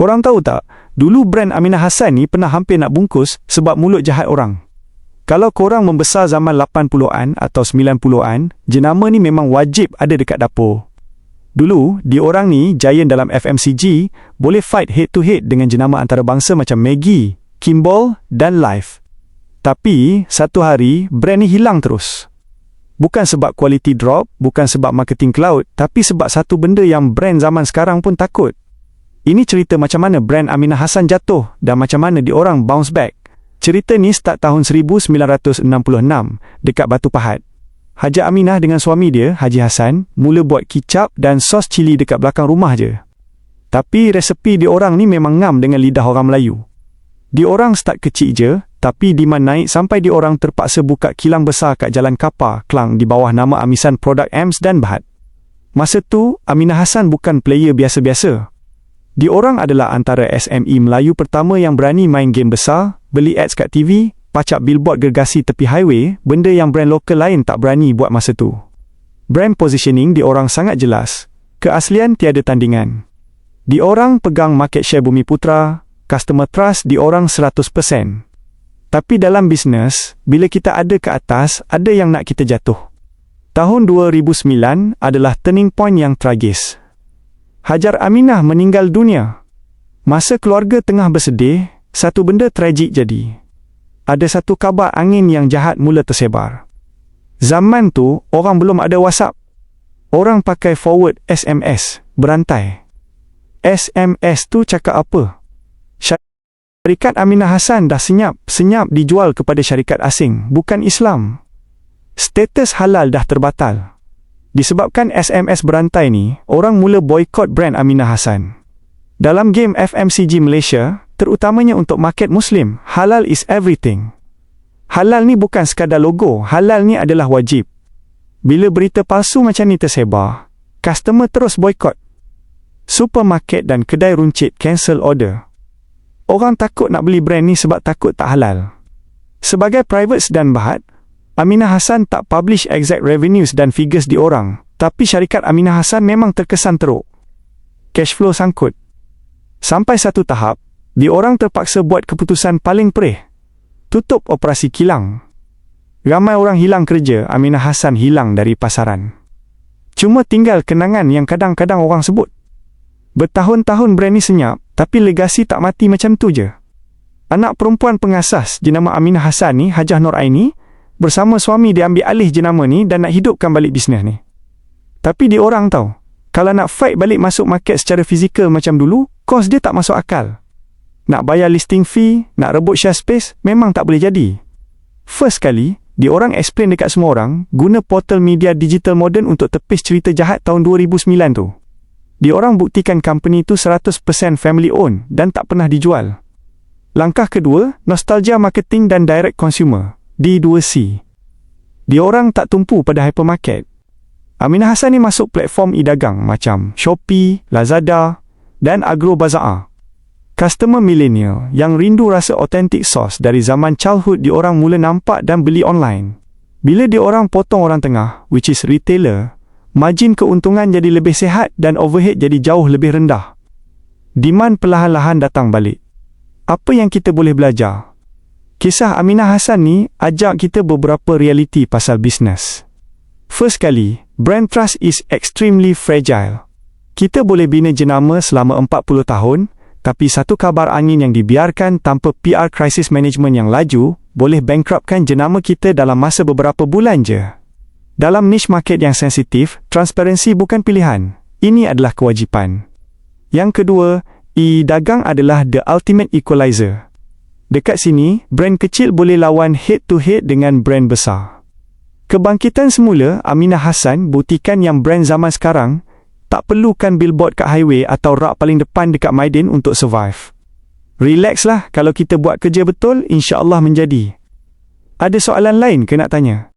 Korang tahu tak, dulu brand Aminah Hassan ni pernah hampir nak bungkus sebab mulut jahat orang. Kalau korang membesar zaman 80-an atau 90-an, jenama ni memang wajib ada dekat dapur. Dulu, diorang ni, giant dalam FMCG, boleh fight head to head dengan jenama antarabangsa macam Maggi, Kimball dan Life. Tapi, satu hari, brand ni hilang terus. Bukan sebab quality drop, bukan sebab marketing cloud, tapi sebab satu benda yang brand zaman sekarang pun takut. Ini cerita macam mana brand Aminah Hassan jatuh dan macam mana diorang bounce back. Cerita ni start tahun 1966 dekat Batu Pahat. Haja Aminah dengan suami dia, Haji Hassan, mula buat kicap dan sos cili dekat belakang rumah je. Tapi resepi diorang ni memang ngam dengan lidah orang Melayu. Diorang start kecil je, tapi demand naik sampai diorang terpaksa buka kilang besar kat Jalan Kapar, Klang di bawah nama Amisan Produk Ems dan Berhad. Masa tu, Aminah Hassan bukan player biasa-biasa. Diorang adalah antara SME Melayu pertama yang berani main game besar, beli ads kat TV, pacak billboard gergasi tepi highway, benda yang brand lokal lain tak berani buat masa tu. Brand positioning diorang sangat jelas. Keaslian tiada tandingan. Diorang pegang market share Bumiputra, customer trust diorang 100%. Tapi dalam bisnes, bila kita ada ke atas, ada yang nak kita jatuh. Tahun 2009 adalah turning point yang tragis. Hajar Aminah meninggal dunia. Masa keluarga tengah bersedih, satu benda tragik jadi. Ada satu kabar angin yang jahat mula tersebar. Zaman tu, orang belum ada WhatsApp. Orang pakai forward SMS, berantai. SMS tu cakap apa? Syarikat Aminah Hassan dah senyap dijual kepada syarikat asing, bukan Islam. Status halal dah terbatal. Disebabkan SMS berantai ni, orang mula boykot brand Aminah Hassan. Dalam game FMCG Malaysia, terutamanya untuk market Muslim, halal is everything. Halal ni bukan sekadar logo, halal ni adalah wajib. Bila berita palsu macam ni tersebar, customer terus boykot. Supermarket dan kedai runcit cancel order. Orang takut nak beli brand ni sebab takut tak halal. Sebagai private dan Berhad, Aminah Hassan tak publish exact revenues dan figures diorang, tapi syarikat Aminah Hassan memang terkesan teruk. Cash flow sangkut. Sampai satu tahap, diorang terpaksa buat keputusan paling perih. Tutup operasi kilang. Ramai orang hilang kerja, Aminah Hassan hilang dari pasaran. Cuma tinggal kenangan yang kadang-kadang orang sebut. Bertahun-tahun brand ni senyap, tapi legasi tak mati macam tu je. Anak perempuan pengasas jenama Aminah Hassan ni, Hajah Nur Aini, bersama suami dia ambil alih jenama ni dan nak hidupkan balik bisnes ni. Tapi diorang tahu, kalau nak fight balik masuk market secara fizikal macam dulu, kos dia tak masuk akal. Nak bayar listing fee, nak rebut share space, memang tak boleh jadi. First kali, diorang explain dekat semua orang, guna portal media digital moden untuk tepis cerita jahat tahun 2009 tu. Diorang buktikan company tu 100% family owned dan tak pernah dijual. Langkah kedua, nostalgia marketing dan direct consumer. D2C. Diorang tak tumpu pada hypermarket. Aminah Hassan ni masuk platform e-dagang macam Shopee, Lazada dan Agro Bazaar. Customer millennial yang rindu rasa authentic sauce dari zaman childhood diorang mula nampak dan beli online. Bila diorang potong orang tengah, which is retailer, margin keuntungan jadi lebih sihat dan overhead jadi jauh lebih rendah. Demand perlahan-lahan datang balik. Apa yang kita boleh belajar? Kisah Aminah Hassan ni ajak kita beberapa realiti pasal bisnes. First kali, brand trust is extremely fragile. Kita boleh bina jenama selama 40 tahun, tapi satu kabar angin yang dibiarkan tanpa PR crisis management yang laju, boleh bankruptkan jenama kita dalam masa beberapa bulan je. Dalam niche market yang sensitif, transparansi bukan pilihan. Ini adalah kewajipan. Yang kedua, e-dagang adalah the ultimate equalizer. Dekat sini, brand kecil boleh lawan head-to-head dengan brand besar. Kebangkitan semula, Aminah Hassan buktikan yang brand zaman sekarang tak perlukan billboard kat highway atau rak paling depan dekat Maidin untuk survive. Relax lah, kalau kita buat kerja betul, insya-Allah menjadi. Ada soalan lain ke nak tanya?